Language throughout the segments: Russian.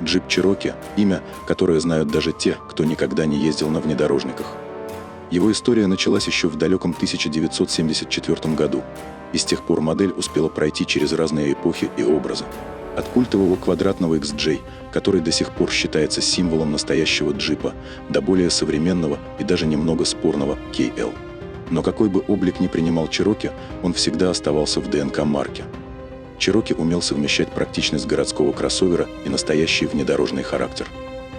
Джип Чироки – имя, которое знают даже те, кто никогда не ездил на внедорожниках. Его история началась еще в далеком 1974 году, и с тех пор модель успела пройти через разные эпохи и образы. От культового квадратного XJ, который до сих пор считается символом настоящего джипа, до более современного и даже немного спорного KL. Но какой бы облик ни принимал Чироки, он всегда оставался в ДНК марки. Чироки умел совмещать практичность городского кроссовера и настоящий внедорожный характер.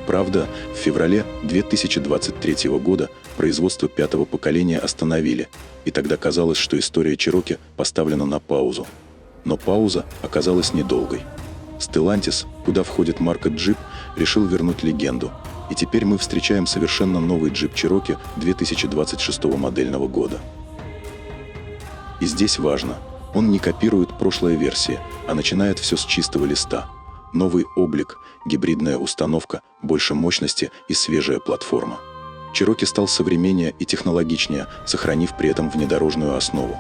Правда, в феврале 2023 года производство пятого поколения остановили, и тогда казалось, что история Чироки поставлена на паузу. Но пауза оказалась недолгой. Stellantis, куда входит марка Jeep, решил вернуть легенду, и теперь мы встречаем совершенно новый Jeep Cherokee 2026 модельного года. И здесь важно, он не копирует прошлые версии, а начинает все с чистого листа. Новый облик, гибридная установка, больше мощности и свежая платформа. Cherokee стал современнее и технологичнее, сохранив при этом внедорожную основу.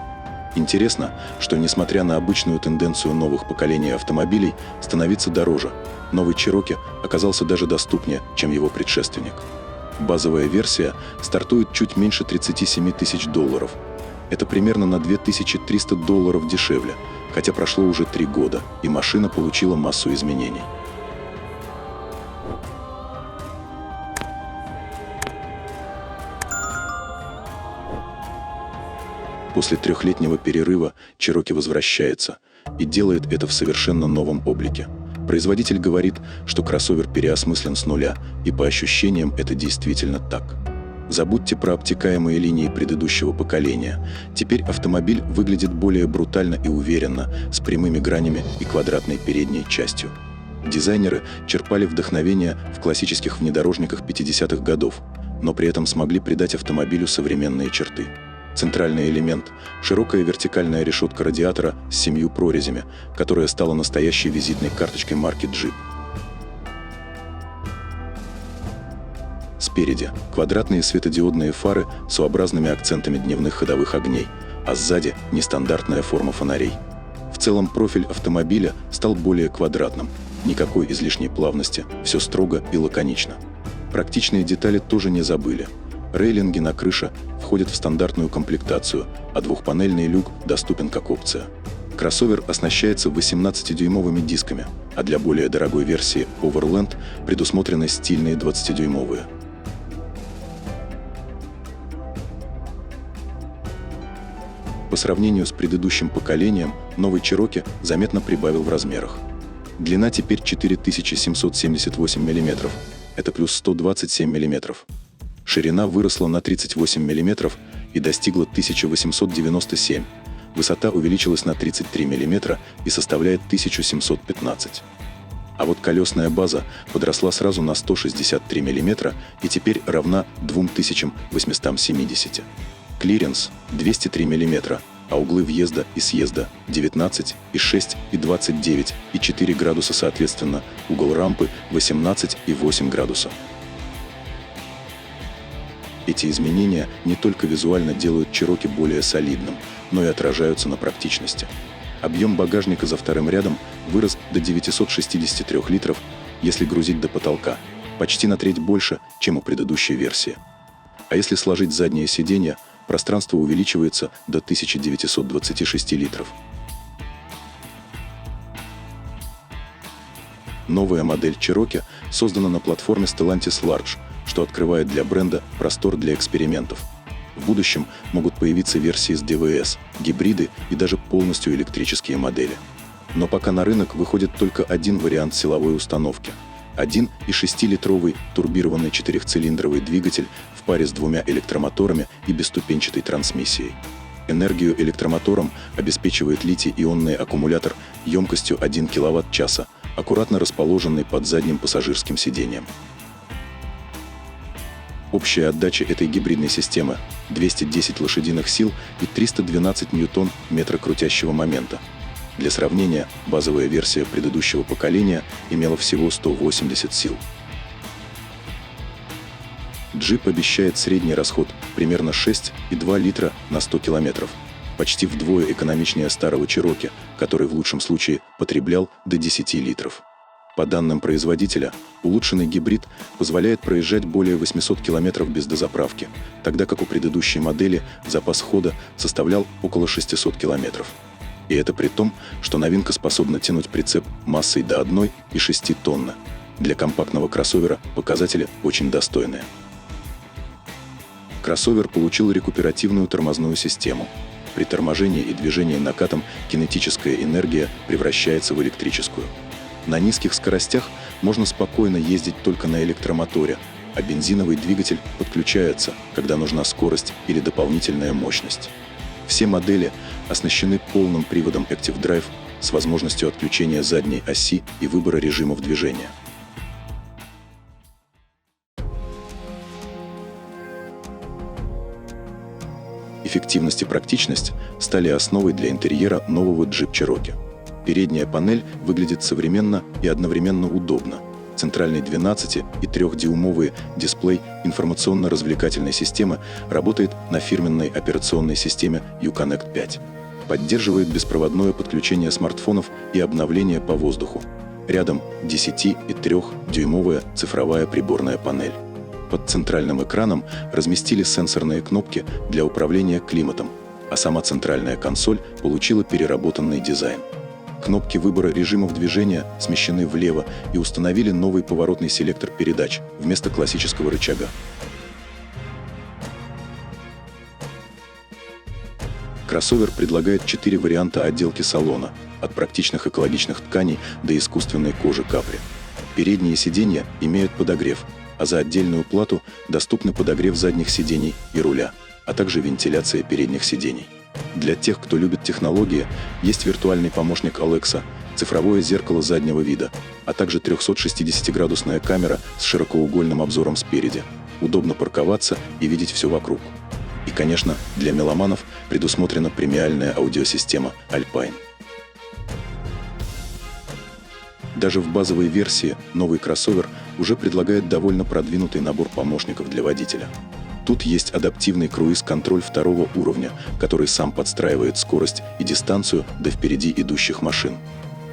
Интересно, что несмотря на обычную тенденцию новых поколений автомобилей становиться дороже, новый Cherokee оказался даже доступнее, чем его предшественник. Базовая версия стартует чуть меньше $37 тысяч. Это примерно на $2300 дешевле, хотя прошло уже 3 года, и машина получила массу изменений. После 3-летнего перерыва Cherokee возвращается и делает это в совершенно новом облике. Производитель говорит, что кроссовер переосмыслен с нуля, и по ощущениям это действительно так. Забудьте про обтекаемые линии предыдущего поколения. Теперь автомобиль выглядит более брутально и уверенно, с прямыми гранями и квадратной передней частью. Дизайнеры черпали вдохновение в классических внедорожниках 50-х годов, но при этом смогли придать автомобилю современные черты. Центральный элемент – широкая вертикальная решетка радиатора с 7 прорезями, которая стала настоящей визитной карточкой марки Jeep. Спереди – квадратные светодиодные фары с U-образными акцентами дневных ходовых огней, а сзади – нестандартная форма фонарей. В целом профиль автомобиля стал более квадратным, никакой излишней плавности, все строго и лаконично. Практичные детали тоже не забыли. Рейлинги на крыше входят в стандартную комплектацию, а двухпанельный люк доступен как опция. Кроссовер оснащается 18-дюймовыми дисками, а для более дорогой версии Overland предусмотрены стильные 20-дюймовые. По сравнению с предыдущим поколением, новый Cherokee заметно прибавил в размерах. Длина теперь 4778 мм, это плюс 127 мм. Ширина выросла на 38 мм и достигла 1897. Высота увеличилась на 33 мм и составляет 1715. А вот колесная база подросла сразу на 163 мм и теперь равна 2870. Клиренс 203 мм, а углы въезда и съезда 19, и 6, и 29, и 4 градуса соответственно, угол рампы 18 и 8 градусов. Эти изменения не только визуально делают Cherokee более солидным, но и отражаются на практичности. Объем багажника за вторым рядом вырос до 963 литров, если грузить до потолка, почти на треть больше, чем у предыдущей версии. А если сложить задние сиденья, пространство увеличивается до 1926 литров. Новая модель Cherokee создана на платформе Stellantis Large, что открывает для бренда простор для экспериментов. В будущем могут появиться версии с ДВС, гибриды и даже полностью электрические модели. Но пока на рынок выходит только один вариант силовой установки – 1,6-литровый турбированный 4-цилиндровый двигатель в паре с 2 электромоторами и бесступенчатой трансмиссией. Энергию электромотором обеспечивает литий-ионный аккумулятор емкостью 1 кВт-час, аккуратно расположенный под задним пассажирским сиденьем. Общая отдача этой гибридной системы – 210 лошадиных сил и 312 ньютон-метра крутящего момента. Для сравнения, базовая версия предыдущего поколения имела всего 180 сил. Jeep обещает средний расход примерно 6,2 литра на 100 километров, почти вдвое экономичнее старого Cherokee, который в лучшем случае потреблял до 10 литров. По данным производителя, улучшенный гибрид позволяет проезжать более 800 км без дозаправки, тогда как у предыдущей модели запас хода составлял около 600 км. И это при том, что новинка способна тянуть прицеп массой до 1,6 тонны. Для компактного кроссовера показатели очень достойные. Кроссовер получил рекуперативную тормозную систему. При торможении и движении накатом кинетическая энергия превращается в электрическую. На низких скоростях можно спокойно ездить только на электромоторе, а бензиновый двигатель подключается, когда нужна скорость или дополнительная мощность. Все модели оснащены полным приводом Active Drive с возможностью отключения задней оси и выбора режимов движения. Эффективность и практичность стали основой для интерьера нового Jeep Cherokee. Передняя панель выглядит современно и одновременно удобно. Центральный 12- и 3-дюймовый дисплей информационно-развлекательной системы работает на фирменной операционной системе Uconnect 5. Поддерживает беспроводное подключение смартфонов и обновление по воздуху. Рядом 10- и 3-дюймовая цифровая приборная панель. Под центральным экраном разместили сенсорные кнопки для управления климатом, а сама центральная консоль получила переработанный дизайн. Кнопки выбора режимов движения смещены влево и установили новый поворотный селектор передач вместо классического рычага. Кроссовер предлагает 4 варианта отделки салона, от практичных экологичных тканей до искусственной кожи капри. Передние сиденья имеют подогрев, а за отдельную плату доступны подогрев задних сидений и руля, а также вентиляция передних сидений. Для тех, кто любит технологии, есть виртуальный помощник Alexa, цифровое зеркало заднего вида, а также 360-градусная камера с широкоугольным обзором спереди. Удобно парковаться и видеть все вокруг. И, конечно, для меломанов предусмотрена премиальная аудиосистема Alpine. Даже в базовой версии новый кроссовер уже предлагает довольно продвинутый набор помощников для водителя. Тут есть адаптивный круиз-контроль 2-го уровня, который сам подстраивает скорость и дистанцию до впереди идущих машин.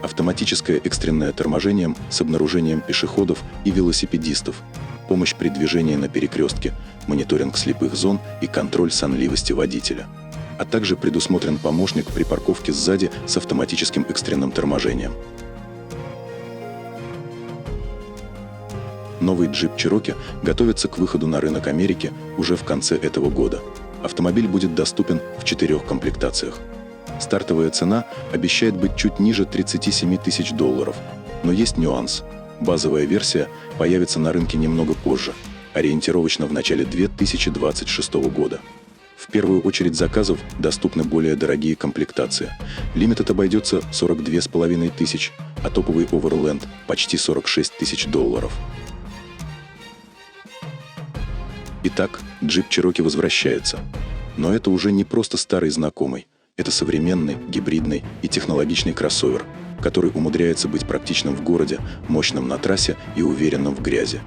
Автоматическое экстренное торможение с обнаружением пешеходов и велосипедистов, помощь при движении на перекрестке, мониторинг слепых зон и контроль сонливости водителя. А также предусмотрен помощник при парковке сзади с автоматическим экстренным торможением. Новый Jeep Cherokee готовится к выходу на рынок Америки уже в конце этого года. Автомобиль будет доступен в 4 комплектациях. Стартовая цена обещает быть чуть ниже $37 тысяч, но есть нюанс. Базовая версия появится на рынке немного позже, ориентировочно в начале 2026 года. В первую очередь заказов доступны более дорогие комплектации. Limited обойдется $42 500, а топовый Overland – почти $46 тысяч. Итак, Jeep Cherokee возвращается. Но это уже не просто старый знакомый. Это современный, гибридный и технологичный кроссовер, который умудряется быть практичным в городе, мощным на трассе и уверенным в грязи.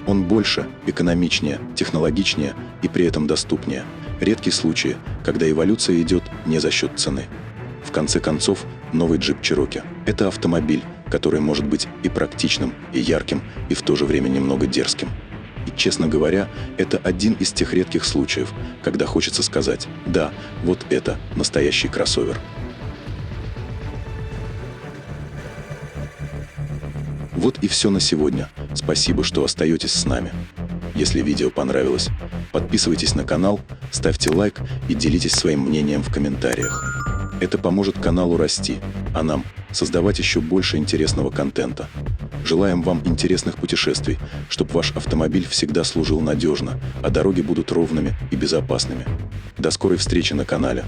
Он больше, экономичнее, технологичнее и при этом доступнее. Редкие случаи, когда эволюция идет не за счет цены. В конце концов, новый Jeep Cherokee – это автомобиль, который может быть и практичным, и ярким, и в то же время немного дерзким. И, честно говоря, это один из тех редких случаев, когда хочется сказать: да, вот это настоящий кроссовер. Вот и все на сегодня. Спасибо, что остаетесь с нами. Если видео понравилось, подписывайтесь на канал, ставьте лайк и делитесь своим мнением в комментариях. Это поможет каналу расти, а нам создавать еще больше интересного контента. Желаем вам интересных путешествий, чтобы ваш автомобиль всегда служил надежно, а дороги будут ровными и безопасными. До скорой встречи на канале.